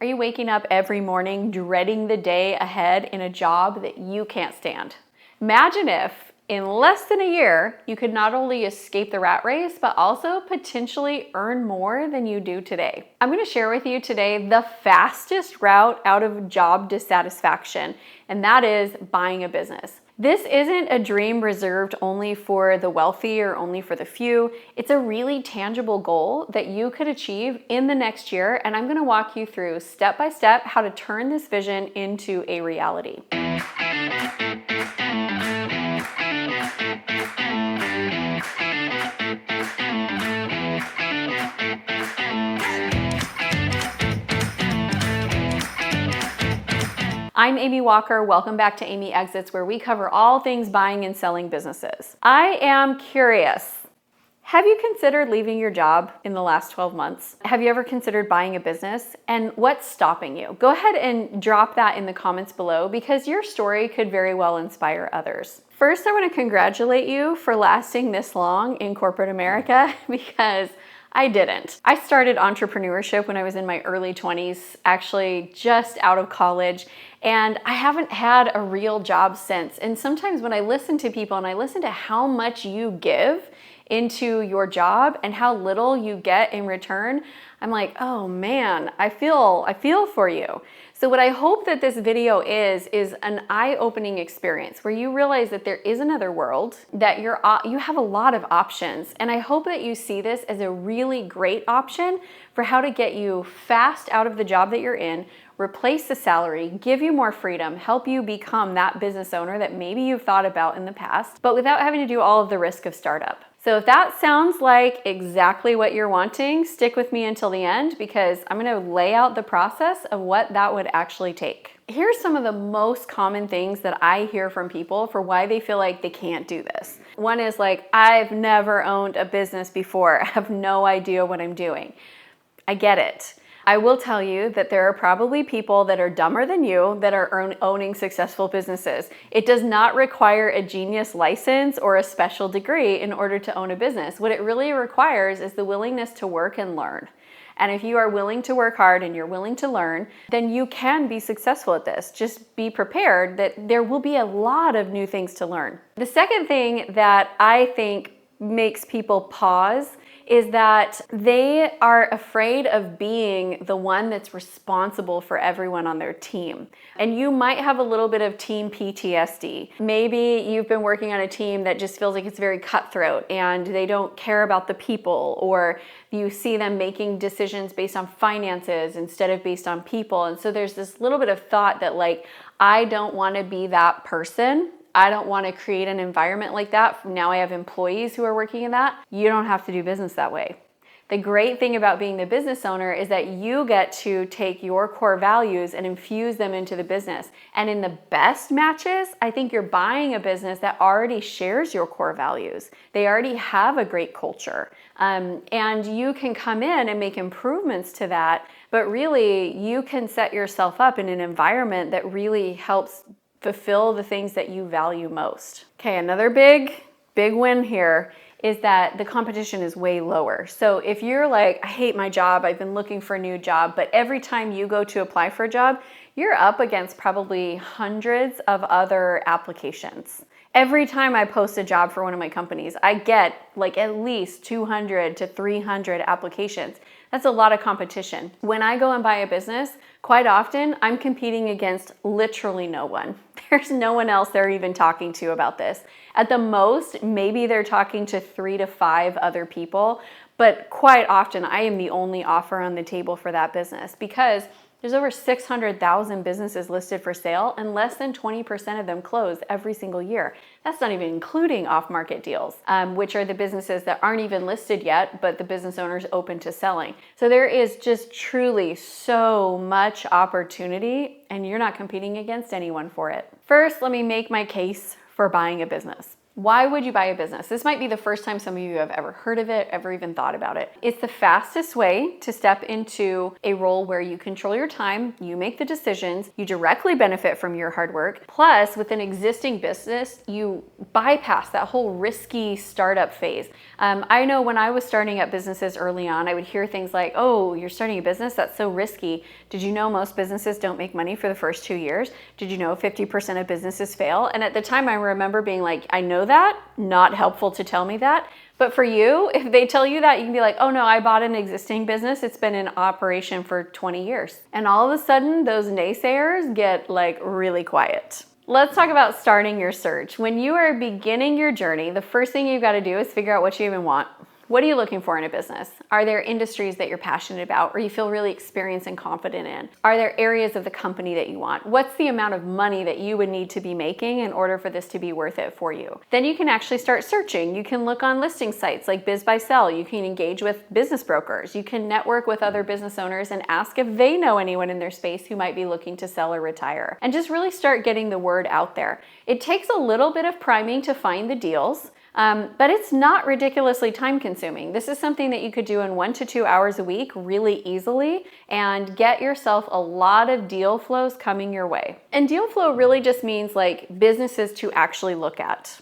Are you waking up every morning dreading the day ahead in a job that you can't stand? Imagine if, in less than a year, you could not only escape the rat race, but also potentially earn more than you do today. I'm going to share with you today the fastest route out of job dissatisfaction, and that is buying a business. This isn't a dream reserved only for the wealthy or only for the few. It's a really tangible goal that you could achieve in the next year, and I'm going to walk you through step by step how to turn this vision into a reality. I'm Amy Walker. Welcome back to Amy Exits, where we cover all things buying and selling businesses. I am curious. Have you considered leaving your job in the last 12 months? Have you ever considered buying a business? And what's stopping you? Go ahead and drop that in the comments below because your story could very well inspire others. First, I want to congratulate you for lasting this long in corporate America because I didn't. I started entrepreneurship when I was in my early 20s, actually just out of college, and I haven't had a real job since. And sometimes when I listen to people and I listen to how much you give into your job and how little you get in return, I'm like, oh man, I feel for you. So what I hope that this video is an eye-opening experience where you realize that there is another world, that you have a lot of options. And I hope that you see this as a really great option for how to get you fast out of the job that you're in, replace the salary, give you more freedom, help you become that business owner that maybe you've thought about in the past, but without having to do all of the risk of startup. So if that sounds like exactly what you're wanting, stick with me until the end because I'm going to lay out the process of what that would actually take. Here's some of the most common things that I hear from people for why they feel like they can't do this. One is like, I've never owned a business before. I have no idea what I'm doing. I get it. I will tell you that there are probably people that are dumber than you that are owning successful businesses. It does not require a genius license or a special degree in order to own a business. What it really requires is the willingness to work and learn. And if you are willing to work hard and you're willing to learn, then you can be successful at this. Just be prepared that there will be a lot of new things to learn. The second thing that I think makes people pause is that they are afraid of being the one that's responsible for everyone on their team. And you might have a little bit of team PTSD. Maybe you've been working on a team that just feels like it's very cutthroat and they don't care about the people, or you see them making decisions based on finances instead of based on people. And so there's this little bit of thought that like, I don't want to be that person. I don't want to create an environment like that. Now I have employees who are working in that. You don't have to do business that way. The great thing about being the business owner is that you get to take your core values and infuse them into the business. And in the best matches, I think you're buying a business that already shares your core values. They already have a great culture. And you can come in and make improvements to that, but really you can set yourself up in an environment that really helps fulfill the things that you value most. Okay, another big win here is that the competition is way lower. So if you're like, I hate my job, I've been looking for a new job, but every time you go to apply for a job, you're up against probably hundreds of other applications. Every time I post a job for one of my companies, I get like at least 200 to 300 applications. That's a lot of competition. When I go and buy a business, quite often I'm competing against literally no one. There's no one else they're even talking to about this. At the most, maybe they're talking to 3 to 5 other people, but quite often I am the only offer on the table for that business because there's over 600,000 businesses listed for sale and less than 20% of them close every single year. That's not even including off-market deals, which are the businesses that aren't even listed yet, but the business owner's open to selling. So there is just truly so much opportunity and you're not competing against anyone for it. First, let me make my case for buying a business. Why would you buy a business? This might be the first time some of you have ever heard of it, ever even thought about it. It's the fastest way to step into a role where you control your time, you make the decisions, you directly benefit from your hard work. Plus, with an existing business, you bypass that whole risky startup phase. I know when I was starting up businesses early on, I would hear things like, oh, you're starting a business? That's so risky. Did you know most businesses don't make money for the first 2 years? Did you know 50% of businesses fail? And at the time, I remember being like, I know that, not helpful to tell me that. But for you, if they tell you that, you can be like, oh no, I bought an existing business. It's been in operation for 20 years. And all of a sudden, those naysayers get like really quiet. Let's talk about starting your search. When you are beginning your journey, the first thing you've got to do is figure out what you even want. What are you looking for in a business? Are there industries that you're passionate about or you feel really experienced and confident in? Are there areas of the company that you want? What's the amount of money that you would need to be making in order for this to be worth it for you? Then you can actually start searching. You can look on listing sites like Biz by Sell. You can engage with business brokers. You can network with other business owners and ask if they know anyone in their space who might be looking to sell or retire. And just really start getting the word out there. It takes a little bit of priming to find the deals. But it's not ridiculously time consuming. This is something that you could do in 1 to 2 hours a week really easily and get yourself a lot of deal flows coming your way. And deal flow really just means like businesses to actually look at.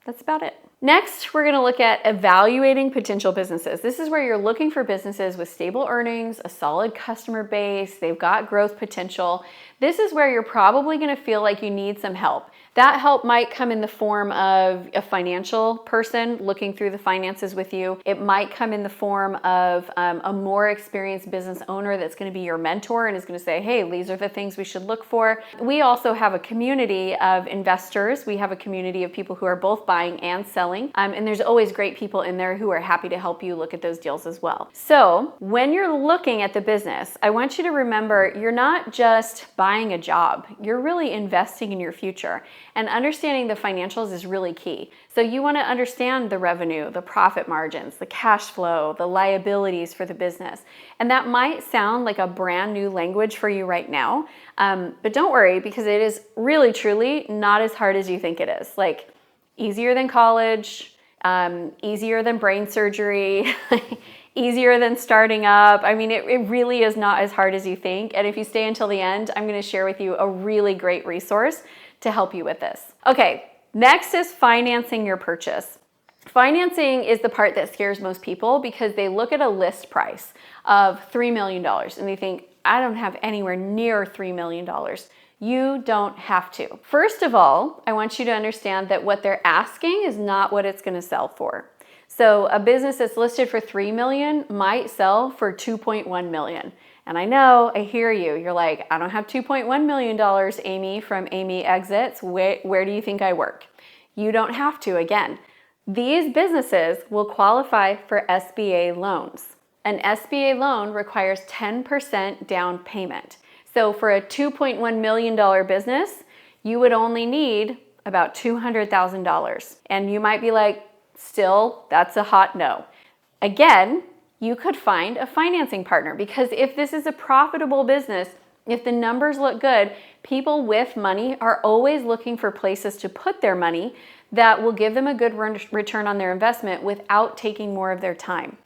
That's about it. Next, we're going to look at evaluating potential businesses. This is where you're looking for businesses with stable earnings, a solid customer base, they've got growth potential. This is where you're probably going to feel like you need some help. That help might come in the form of a financial person looking through the finances with you. It might come in the form of a more experienced business owner that's going to be your mentor and is going to say, hey, these are the things we should look for. We also have a community of investors. We have a community of people who are both buying and selling. And there's always great people in there who are happy to help you look at those deals as well. So when you're looking at the business, I want you to remember you're not just buying a job. You're really investing in your future. And understanding the financials is really key. So you want to understand the revenue, the profit margins, the cash flow, the liabilities for the business. And that might sound like a brand new language for you right now. But don't worry, because it is really, truly not as hard as you think it is. Like easier than college, easier than brain surgery, easier than starting up. I mean, it really is not as hard as you think. And if you stay until the end, I'm going to share with you a really great resource to help you with this. Okay, next is financing your purchase. Financing is the part that scares most people because they look at a list price of $3 million and they think, I don't have anywhere near $3 million. You don't have to. First of all, I want you to understand that what they're asking is not what it's going to sell for. So a business that's listed for $3 million might sell for $2.1 million. And I know, I hear you. You're like, I don't have $2.1 million, Amy from Amy Exits. Where do you think I work? You don't have to. Again, these businesses will qualify for SBA loans. An SBA loan requires 10% down payment. So for a $2.1 million business, you would only need about $200,000. And you might be like, still, that's a hot no. Again, you could find a financing partner because if this is a profitable business, if the numbers look good, people with money are always looking for places to put their money that will give them a good return on their investment without taking more of their time.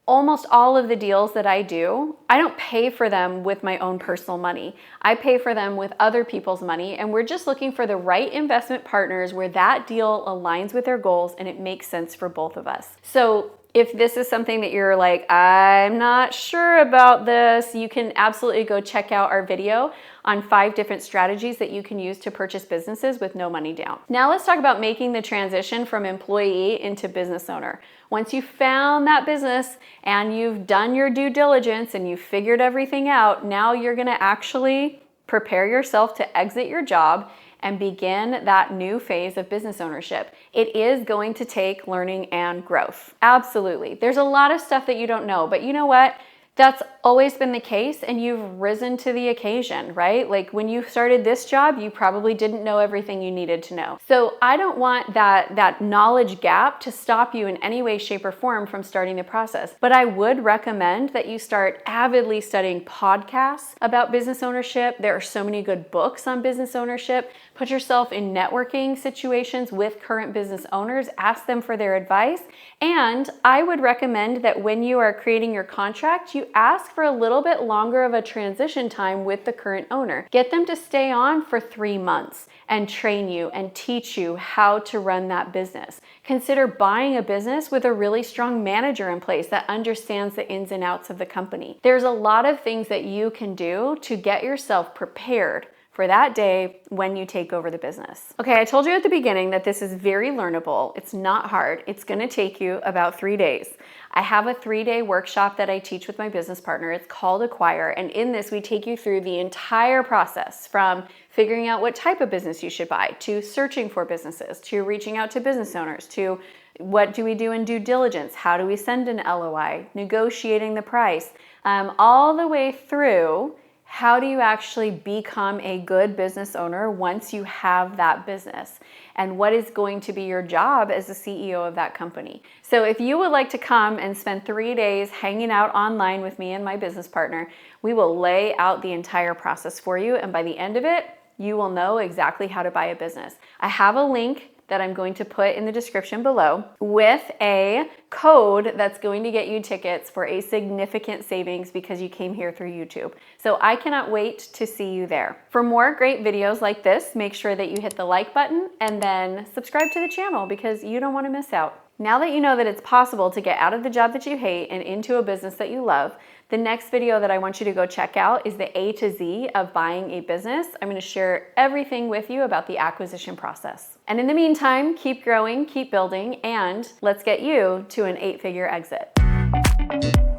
Almost all of the deals that I do, I don't pay for them with my own personal money. I pay for them with other people's money, and we're just looking for the right investment partners where that deal aligns with their goals and it makes sense for both of us. So if this is something that you're like, I'm not sure about this, you can absolutely go check out our video on 5 different strategies that you can use to purchase businesses with no money down. Now let's talk about making the transition from employee into business owner. Once you've found that business and you've done your due diligence and you've figured everything out, now you're gonna actually prepare yourself to exit your job and begin that new phase of business ownership. It is going to take learning and growth. Absolutely. There's a lot of stuff that you don't know, but you know what? That's always been the case, and you've risen to the occasion, right? Like when you started this job, you probably didn't know everything you needed to know. So I don't want that knowledge gap to stop you in any way, shape, or form from starting the process. But I would recommend that you start avidly studying podcasts about business ownership. There are so many good books on business ownership. Put yourself in networking situations with current business owners, ask them for their advice. And I would recommend that when you are creating your contract, you ask for a little bit longer of a transition time with the current owner. Get them to stay on for 3 months and train you and teach you how to run that business. Consider buying a business with a really strong manager in place that understands the ins and outs of the company. There's a lot of things that you can do to get yourself prepared for that day when you take over the business. Okay, I told you at the beginning that this is very learnable. It's not hard. It's gonna take you about 3 days. I have a 3-day workshop that I teach with my business partner. It's called Acquire, and in this we take you through the entire process from figuring out what type of business you should buy, to searching for businesses, to reaching out to business owners, to what do we do in due diligence, how do we send an LOI, negotiating the price, all the way through how do you actually become a good business owner once you have that business? And what is going to be your job as the CEO of that company? So if you would like to come and spend 3 days hanging out online with me and my business partner, we will lay out the entire process for you. And by the end of it, you will know exactly how to buy a business. I have a link that I'm going to put in the description below with a code that's going to get you tickets for a significant savings because you came here through YouTube. So I cannot wait to see you there. For more great videos like this, make sure that you hit the like button and then subscribe to the channel because you don't want to miss out. Now that you know that it's possible to get out of the job that you hate and into a business that you love, the next video that I want you to go check out is the A to Z of buying a business. I'm going to share everything with you about the acquisition process. And in the meantime, keep growing, keep building, and let's get you to an 8-figure exit.